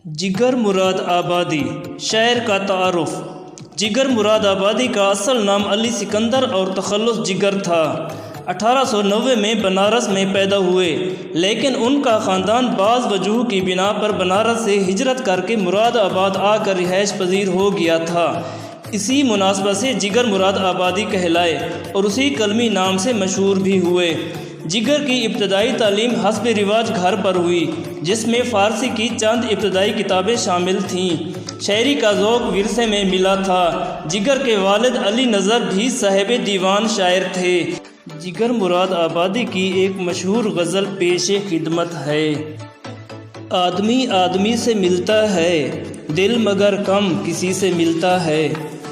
जिगर मुराद आबादी शायर का तारुफ। जिगर मुराद आबादी का असल नाम अली सिकंदर और तखल्लुस जिगर था। 1890 में बनारस में पैदा हुए, लेकिन उनका ख़ानदान बाज़ वजूह की बिना पर बनारस से हिजरत करके मुराद आबाद आकर रिहाइश पजीर हो गया था। इसी मुनासबत से जिगर मुराद आबादी कहलाए और उसी कलमी नाम से मशहूर भी हुए। जिगर की इब्तदाई तालीम हस्ब रिवाज घर पर हुई, जिसमें फ़ारसी की चंद इब्तदाई किताबें शामिल थीं। शायरी का ज़ौक़ विरसे में मिला था। जिगर के वालिद अली नज़र भी साहिब दीवान शायर थे। जिगर मुराद आबादी की एक मशहूर गज़ल पेशे खिदमत है। आदमी आदमी से मिलता है, दिल मगर कम किसी से मिलता है।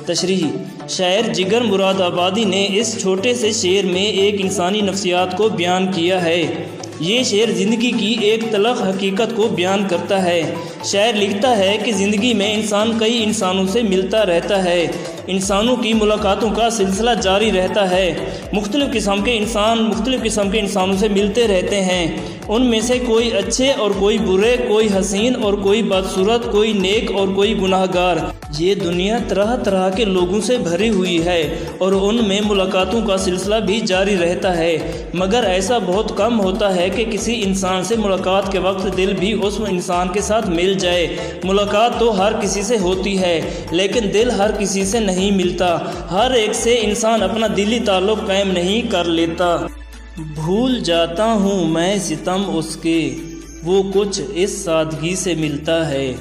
तशरीह। शायर जिगर मुराद आबादी ने इस छोटे से शेर में एक इंसानी नफ्सियात को बयान किया है। ये शेर ज़िंदगी की एक तलख़ हकीकत को बयान करता है। शायर लिखता है कि ज़िंदगी में इंसान कई इंसानों से मिलता रहता है। इंसानों की मुलाकातों का सिलसिला जारी रहता है। मुख्तलिफ़ किस्म के इंसानों से मिलते रहते हैं। उनमें से कोई अच्छे और कोई बुरे, कोई हसीन और कोई बदसूरत, कोई नेक और कोई गुनाहगार। ये दुनिया तरह तरह के लोगों से भरी हुई है और उनमें मुलाकातों का सिलसिला भी जारी रहता है, मगर ऐसा बहुत कम होता है कि किसी इंसान से मुलाकात के वक्त दिल भी उस इंसान के साथ मिल जाए। मुलाकात तो हर किसी से होती है, लेकिन दिल हर किसी से नहीं मिलता। हर एक से इंसान अपना दिली ताल्लुक़ कायम नहीं कर लेता। भूल जाता हूँ मैं सितम उसके, वो कुछ इस सादगी से मिलता है।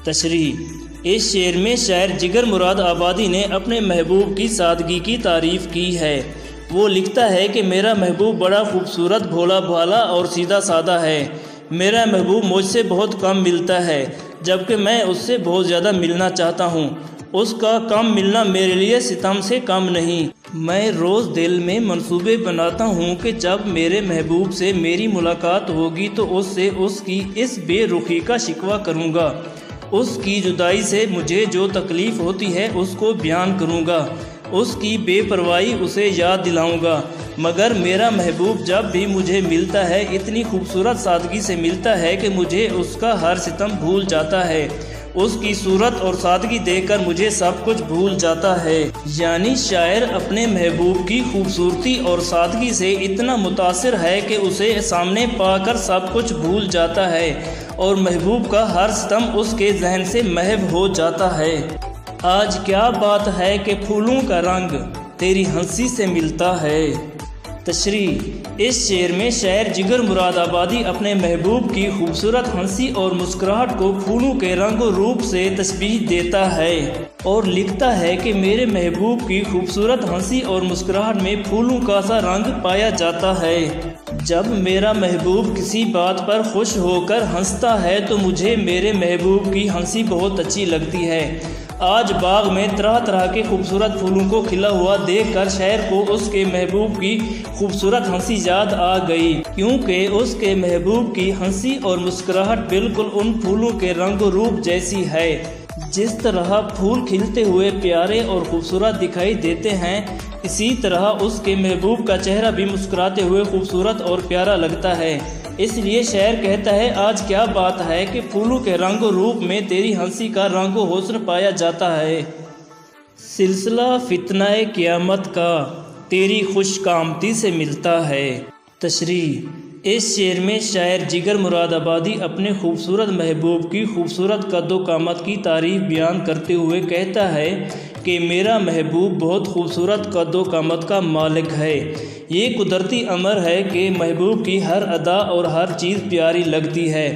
तशरीह। इस शेर में शायर जिगर मुराद आबादी ने अपने महबूब की सादगी की तारीफ़ की है। वो लिखता है कि मेरा महबूब बड़ा खूबसूरत, भोला भाला और सीधा सादा है। मेरा महबूब मुझसे बहुत कम मिलता है, जबकि मैं उससे बहुत ज़्यादा मिलना चाहता हूँ। उसका कम मिलना मेरे लिए सितम से कम नहीं। मैं रोज़ दिल में मंसूबे बनाता हूँ कि जब मेरे महबूब से मेरी मुलाकात होगी तो उससे उसकी इस बेरुखी का शिकवा करूँगा। उसकी जुदाई से मुझे जो तकलीफ़ होती है उसको बयान करूँगा। उसकी बेपरवाही उसे याद दिलाऊँगा। मगर मेरा महबूब जब भी मुझे मिलता है इतनी खूबसूरत सादगी से मिलता है कि मुझे उसका हर सितम भूल जाता है। उसकी सूरत और सादगी देखकर मुझे सब कुछ भूल जाता है। यानी शायर अपने महबूब की खूबसूरती और सादगी से इतना मुतासिर है कि उसे सामने पाकर सब कुछ भूल जाता है और महबूब का हर सितम उसके जहन से महव हो जाता है। आज क्या बात है कि फूलों का रंग तेरी हंसी से मिलता है। तशरीह। इस शेर में शायर जिगर मुराद आबादी अपने महबूब की खूबसूरत हंसी और मुस्कुराहट को फूलों के रंग और रूप से तशबीह देता है और लिखता है कि मेरे महबूब की खूबसूरत हंसी और मुस्कुराहट में फूलों का सा रंग पाया जाता है। जब मेरा महबूब किसी बात पर खुश होकर हंसता है तो मुझे मेरे महबूब की हंसी बहुत अच्छी लगती है। आज बाग में तरह तरह के खूबसूरत फूलों को खिला हुआ देखकर शायर को उसके महबूब की खूबसूरत हंसी याद आ गई, क्योंकि उसके महबूब की हंसी और मुस्कुराहट बिल्कुल उन फूलों के रंग रूप जैसी है। जिस तरह फूल खिलते हुए प्यारे और खूबसूरत दिखाई देते हैं, इसी तरह उसके महबूब का चेहरा भी मुस्कुराते हुए खूबसूरत और प्यारा लगता है। इसलिए शायर कहता है, आज क्या बात है कि फूलों के रंग रूप में तेरी हंसी का रंग हुस्न पाया जाता है। सिलसिला फितनाए क़यामत का तेरी खुशकामती से मिलता है। तशरीह। इस शेर में शायर जिगर मुराद आबादी अपने खूबसूरत महबूब की खूबसूरत कद्दो कामत की तारीफ़ बयान करते हुए कहता है कि मेरा महबूब बहुत खूबसूरत कद्दो कामत का मालिक है। ये कुदरती अमर है कि महबूब की हर अदा और हर चीज़ प्यारी लगती है।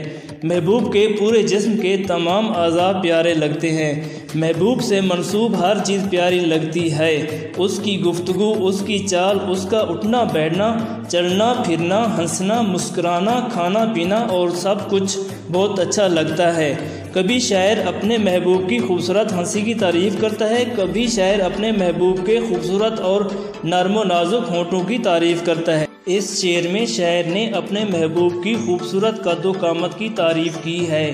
महबूब के पूरे जिस्म के तमाम अज़ा प्यारे लगते हैं। महबूब से मंसूब हर चीज़ प्यारी लगती है। उसकी गुफ्तगू, उसकी चाल, उसका उठना बैठना, चलना फिरना, हंसना, मुस्कुराना, खाना पीना और सब कुछ बहुत अच्छा लगता है। कभी शायर अपने महबूब की खूबसूरत हंसी की तारीफ़ करता है, कभी शायर अपने महबूब के खूबसूरत और नर्म नाजुक होंठों की तारीफ़ करता है। इस शेर में शायर ने अपने महबूब की खूबसूरत कद्दो कामत की तारीफ़ की है।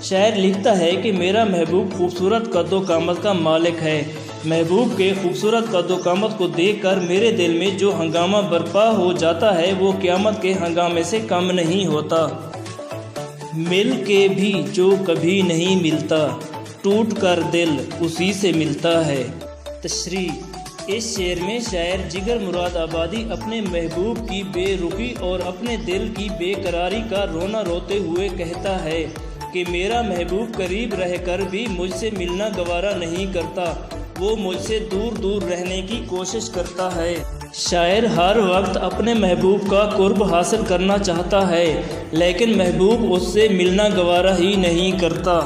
शायर लिखता है कि मेरा महबूब खूबसूरत कद्दो कामत का मालिक है। महबूब के खूबसूरत कद्दो कामत को देखकर मेरे दिल में जो हंगामा बर्पा हो जाता है वो क़यामत के हंगामे से कम नहीं होता। مل کے بھی جو کبھی نہیں ملتا، ٹوٹ کر دل اسی سے ملتا ہے۔ تشریح: اس شعر میں شاعر جگر مراد آبادی اپنے محبوب کی بے رخی اور اپنے دل کی بے قراری کا رونا روتے ہوئے کہتا ہے کہ میرا محبوب قریب رہ کر بھی مجھ سے ملنا گوارا نہیں کرتا، وہ مجھ سے دور دور رہنے کی کوشش کرتا ہے۔ شاعر ہر وقت اپنے محبوب کا قرب حاصل کرنا چاہتا ہے، لیکن محبوب اس سے ملنا گوارا ہی نہیں کرتا۔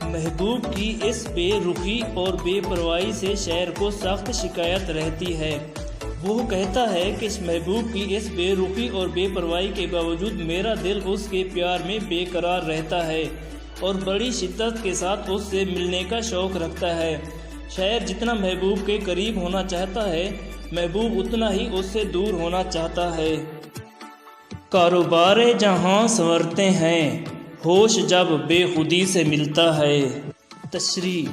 محبوب کی اس بے رخی اور بے پرواہی سے شاعر کو سخت شکایت رہتی ہے۔ وہ کہتا ہے کہ اس محبوب کی اس بے رخی اور بے پرواہی کے باوجود میرا دل اس کے پیار میں بے قرار رہتا ہے اور بڑی شدت کے ساتھ اس سے ملنے کا شوق رکھتا ہے۔ شاعر جتنا محبوب کے قریب ہونا چاہتا ہے، محبوب اتنا ہی اس سے دور ہونا چاہتا ہے۔ کاروبار جہاں سنورتے ہیں، ہوش جب بے خودی سے ملتا ہے۔ تشریح: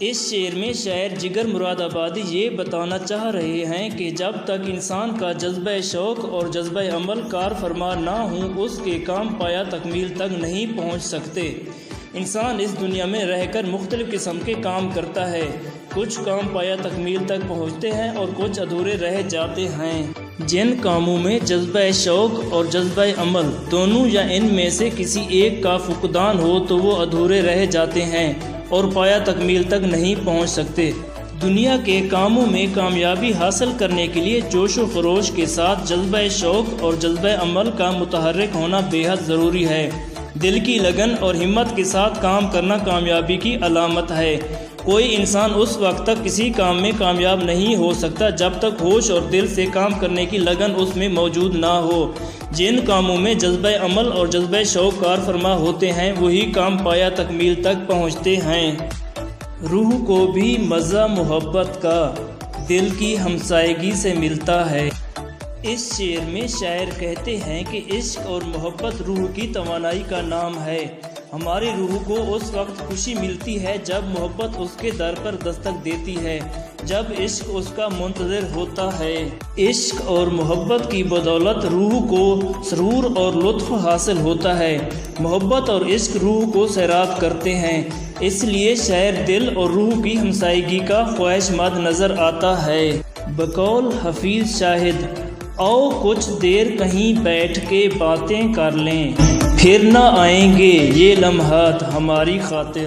اس شعر میں شاعر جگر مراد آبادی یہ بتانا چاہ رہے ہیں کہ جب تک انسان کا جذبہ شوق اور جذبہ عمل کار فرما نہ ہوں، اس کے کام پایا تکمیل تک نہیں پہنچ سکتے۔ انسان اس دنیا میں رہ کر مختلف قسم کے کام کرتا ہے، کچھ کام پایا تکمیل تک پہنچتے ہیں اور کچھ ادھورے رہ جاتے ہیں۔ جن کاموں میں جذبہ شوق اور جذبہ عمل دونوں یا ان میں سے کسی ایک کا فقدان ہو تو وہ ادھورے رہ جاتے ہیں اور پایا تکمیل تک نہیں پہنچ سکتے۔ دنیا کے کاموں میں کامیابی حاصل کرنے کے لیے جوش و خروش کے ساتھ جذبہ شوق اور جذبہ عمل کا متحرک ہونا بے حد ضروری ہے۔ دل کی لگن اور ہمت کے ساتھ کام کرنا کامیابی کی علامت ہے۔ کوئی انسان اس وقت تک کسی کام میں کامیاب نہیں ہو سکتا جب تک ہوش اور دل سے کام کرنے کی لگن اس میں موجود نہ ہو۔ جن کاموں میں جذبہ عمل اور جذبہ شوق کار فرما ہوتے ہیں، وہی کام پایا تکمیل تک پہنچتے ہیں۔ روح کو بھی مزہ محبت کا دل کی ہمسائیگی سے ملتا ہے۔ اس شعر میں شاعر کہتے ہیں کہ عشق اور محبت روح کی توانائی کا نام ہے۔ ہماری روح کو اس وقت خوشی ملتی ہے جب محبت اس کے در پر دستک دیتی ہے، جب عشق اس کا منتظر ہوتا ہے۔ عشق اور محبت کی بدولت روح کو سرور اور لطف حاصل ہوتا ہے۔ محبت اور عشق روح کو سیراب کرتے ہیں، اس لیے شاعر دل اور روح کی ہمسائیگی کا خواہش مند نظر آتا ہے۔ بقول حفیظ شاہد: آؤ کچھ دیر کہیں بیٹھ کے باتیں کر لیں، پھر نہ آئیں گے یہ لمحات ہماری خاطر۔